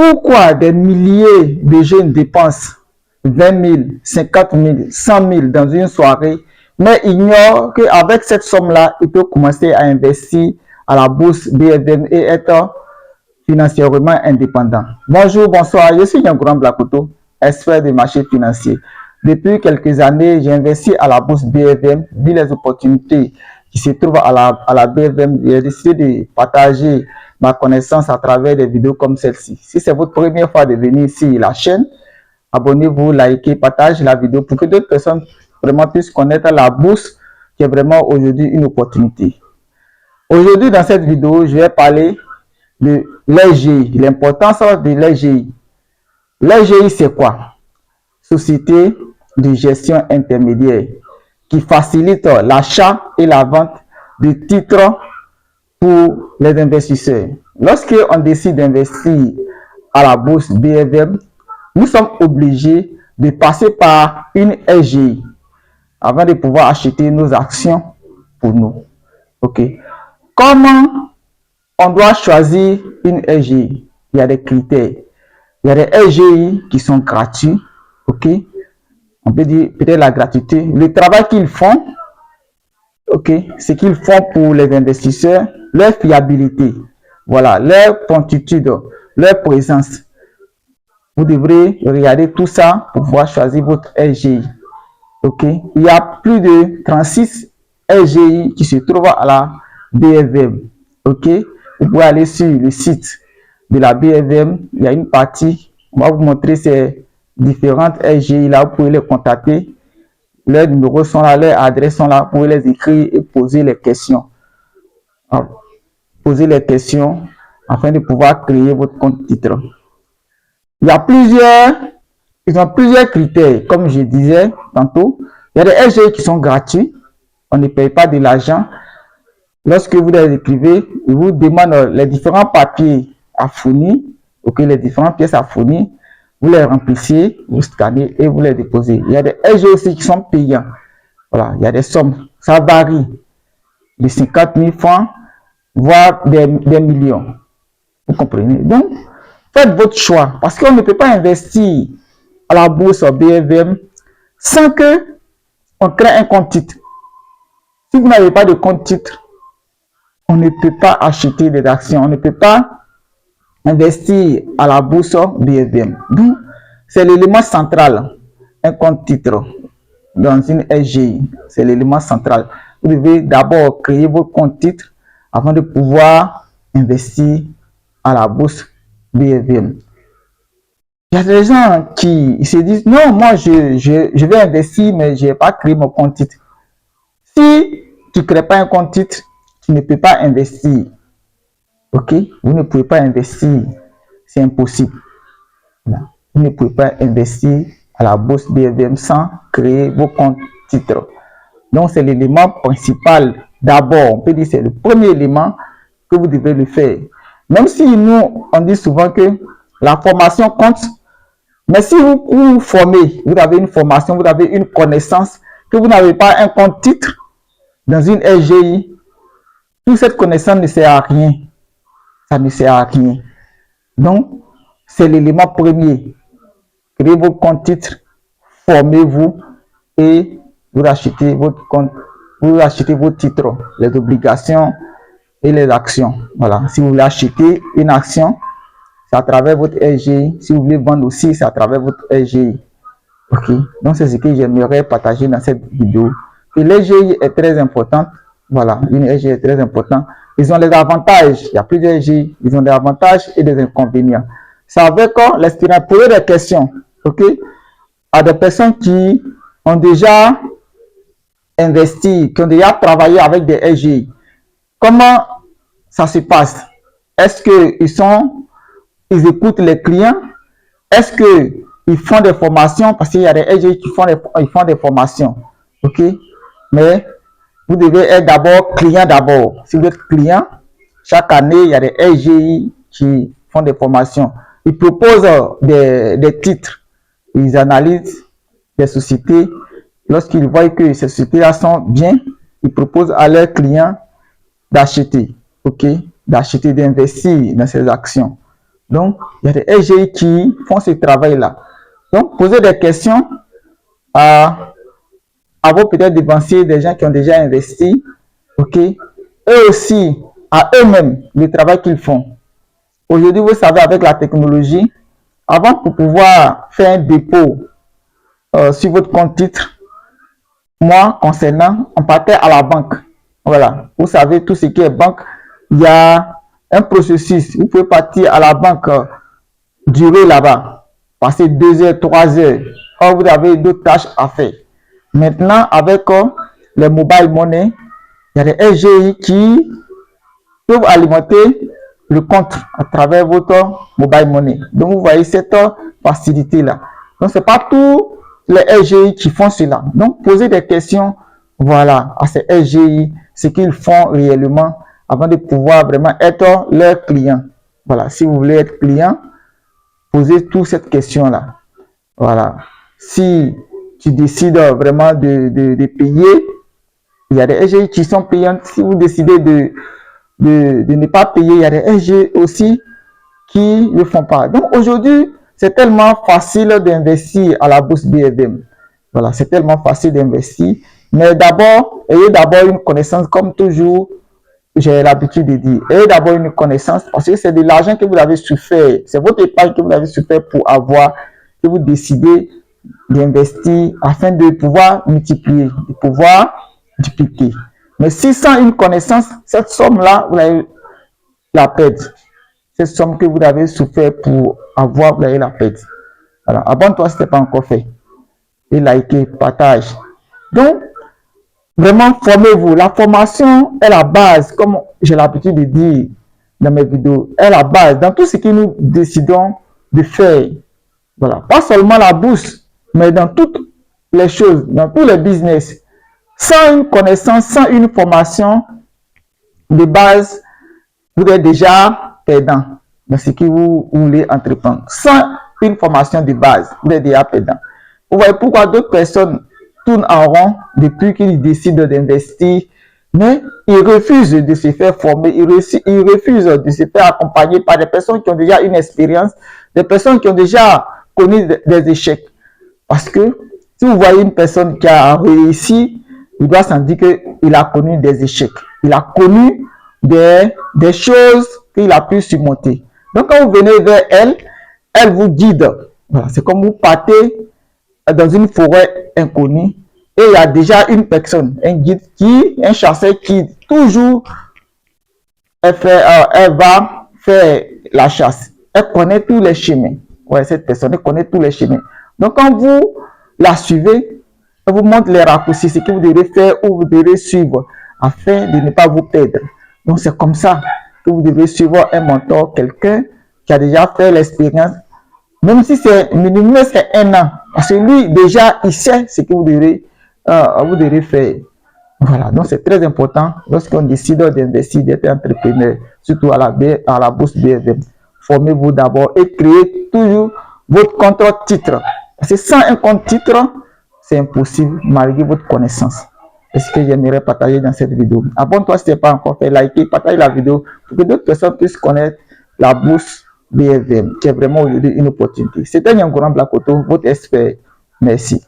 Pourquoi des milliers de jeunes dépensent 20 000, 50 000, 100 000 dans une soirée, mais ignorent qu'avec cette somme-là, ils peuvent commencer à investir à la bourse BFM et être financièrement indépendant. Bonjour, bonsoir, je suis Yangourand Blakoto, expert des marchés financiers. Depuis quelques années, j'ai investi à la bourse BFM, vu les opportunités qui se trouvent à la BFM. J'ai décidé de partager ma connaissance à travers des vidéos comme celle-ci. Si c'est votre première fois de venir sur la chaîne, abonnez-vous, likez, partagez la vidéo pour que d'autres personnes vraiment puissent connaître la bourse qui est vraiment aujourd'hui une opportunité. Aujourd'hui, dans cette vidéo, je vais parler de l'SGI, l'importance de l'SGI. L'SGI, c'est quoi? Société de gestion intermédiaire qui facilite l'achat et la vente de titres pour les investisseurs. Lorsqu'on décide d'investir à la bourse BFM, nous sommes obligés de passer par une SGI avant de pouvoir acheter nos actions pour nous. Ok. Comment on doit choisir une SGI? Il y a des critères. Il y a des SGI qui sont gratuits. Ok. On peut dire peut-être la gratuité. Le travail qu'ils font, ok, ce qu'ils font pour les investisseurs, leur fiabilité, voilà, leur promptitude, leur présence. Vous devrez regarder tout ça pour pouvoir choisir votre SGI. Ok, il y a plus de 36 SGI qui se trouvent à la BFM. Ok, vous pouvez aller sur le site de la BFM. Il y a une partie, on va vous montrer ces différentes SGI là. Vous pouvez les contacter. Leurs numéros sont là, leurs adresses sont là. Vous pouvez les écrire et poser les questions. Poser les questions afin de pouvoir créer votre compte titre. Il y a plusieurs critères, comme je disais tantôt. Il y a des SGI qui sont gratuits. On ne paye pas de l'argent. Lorsque vous les écrivez, ils vous demandent les différents papiers à fournir. Ok, les différentes pièces à fournir. Vous les remplissez, vous scannez et vous les déposez. Il y a des SGI aussi qui sont payants. Voilà, il y a des sommes. Ça varie de 50 000 francs, voire des millions. Vous comprenez? Donc, faites votre choix. Parce qu'on ne peut pas investir à la bourse BFM sans que on crée un compte titre. Si vous n'avez pas de compte titre, on ne peut pas acheter des actions. On ne peut pas investir à la bourse BFM. Donc, c'est l'élément central. Un compte titre dans une SGI, c'est l'élément central. Vous devez d'abord créer votre compte titre avant de pouvoir investir à la bourse BFM. Il y a des gens qui se disent, non, moi je vais investir, mais je n'ai pas créé mon compte titre. Si tu ne crées pas un compte titre, tu ne peux pas investir. Ok? Vous ne pouvez pas investir. C'est impossible. Vous ne pouvez pas investir à la bourse BFM sans créer vos comptes titres. Donc, c'est l'élément principal. D'abord, on peut dire que c'est le premier élément que vous devez le faire. Même si nous, on dit souvent que la formation compte, mais si vous vous formez, vous avez une formation, vous avez une connaissance, que vous n'avez pas un compte titre dans une SGI, toute cette connaissance ne sert à rien. Ça ne sert à rien. Donc, c'est l'élément premier. Créez votre compte titre, formez-vous et vous achetez votre compte, vous achetez vos titres, les obligations et les actions. Voilà. Si vous voulez acheter une action, c'est à travers votre SGI. Si vous voulez vendre aussi, c'est à travers votre SGI. Ok. Donc, c'est ce que j'aimerais partager dans cette vidéo. Et l'SGI est très importante. Voilà. Une SGI est très importante. Ils ont des avantages. Il y a plusieurs SGI. Ils ont des avantages et des inconvénients. C'est avec l'expérience. Posez des questions. Ok. À des personnes qui ont déjà investi, qui ont déjà travaillé avec des SGI. Comment ça se passe? Est-ce qu'ils écoutent les clients? Est-ce qu'ils font des formations? Parce qu'il y a des SGI qui font des formations. Ok? Mais vous devez être d'abord client d'abord. Si vous êtes client, chaque année, il y a des SGI qui font des formations. Ils proposent des titres. Ils analysent des sociétés. Lorsqu'ils voient que ces sociétés-là sont bien, ils proposent à leurs clients d'acheter. Ok? D'acheter, d'investir dans ces actions. Donc, il y a des SGI qui font ce travail-là. Donc, posez des questions à vos peut-être dépensiers, des gens qui ont déjà investi, ok? Eux aussi, à eux-mêmes, le travail qu'ils font. Aujourd'hui, vous savez, avec la technologie, avant pour pouvoir faire un dépôt sur votre compte titre, moi, concernant, on partait à la banque. Voilà, vous savez, tout ce qui est banque, il y a un processus. Vous pouvez partir à la banque, durer là-bas, passer 2 heures, 3 heures. Or, vous avez d'autres tâches à faire. Maintenant, avec les mobile money, il y a des SGI qui peuvent alimenter le compte à travers votre mobile money. Donc, vous voyez cette facilité-là. Donc, ce n'est pas tous les SGI qui font cela. Donc, posez des questions, voilà, à ces SGI, ce qu'ils font réellement avant de pouvoir vraiment être leur client. Voilà, si vous voulez être client, posez toute cette question-là. Voilà. Si tu décides vraiment de payer, il y a des SGI qui sont payants. Si vous décidez de ne pas payer, il y a des SGI aussi qui ne le font pas. Donc aujourd'hui, c'est tellement facile d'investir à la bourse BFM. Voilà, c'est tellement facile d'investir. Mais d'abord, ayez d'abord une connaissance, comme toujours, j'ai l'habitude de dire. Ayez d'abord une connaissance, parce que c'est de l'argent que vous avez souffert. C'est votre épargne que vous avez souffert pour avoir, que vous décidez d'investir afin de pouvoir multiplier, de pouvoir dupliquer. Mais si sans une connaissance, cette somme-là, vous allez la perdre. Cette somme que vous avez souffert pour avoir, vous allez la perdre. Voilà. Abonne-toi si ce n'est pas encore fait. Et likez, partage. Donc, vraiment, formez-vous. La formation est la base, comme j'ai l'habitude de dire dans mes vidéos, est la base dans tout ce que nous décidons de faire. Voilà. Pas seulement la bourse, mais dans toutes les choses, dans tous les business. Sans une connaissance, sans une formation de base, vous êtes déjà perdant dans ce que vous voulez entreprendre. Sans une formation de base, vous êtes déjà perdant. Vous voyez pourquoi d'autres personnes tournent en rond depuis qu'ils décident d'investir, mais ils refusent de se faire former, ils refusent de se faire accompagner par des personnes qui ont déjà une expérience, des personnes qui ont déjà connu des échecs. Parce que si vous voyez une personne qui a réussi, il doit s'en dire qu'il a connu des échecs. Il a connu des choses qu'il a pu surmonter. Donc, quand vous venez vers elle, elle vous guide. Voilà, c'est comme vous partez dans une forêt inconnue et il y a déjà une personne, un guide un chasseur qui toujours elle va faire la chasse. Elle connaît tous les chemins. Ouais, cette personne, elle connaît tous les chemins. Donc, quand vous la suivez, elle vous montre les raccourcis, ce que vous devez faire ou vous devez suivre afin de ne pas vous perdre. Donc, c'est comme ça que vous devez suivre un mentor, quelqu'un qui a déjà fait l'expérience. Même si c'est minimum, c'est 1 an. Parce que lui, déjà, il sait ce que vous devez faire. Voilà, donc c'est très important lorsqu'on décide d'investir, d'être entrepreneur, surtout à la bourse BFM. Formez-vous d'abord et créez toujours votre compte titre. Parce que sans un compte titre, c'est impossible malgré votre connaissance. C'est ce que j'aimerais partager dans cette vidéo. Abonne-toi si ce n'est pas encore fait, likez, partage la vidéo pour que d'autres personnes puissent connaître la bourse BFM, qui est vraiment aujourd'hui une opportunité. C'était Nyangoran Blakoto, votre expert. Merci.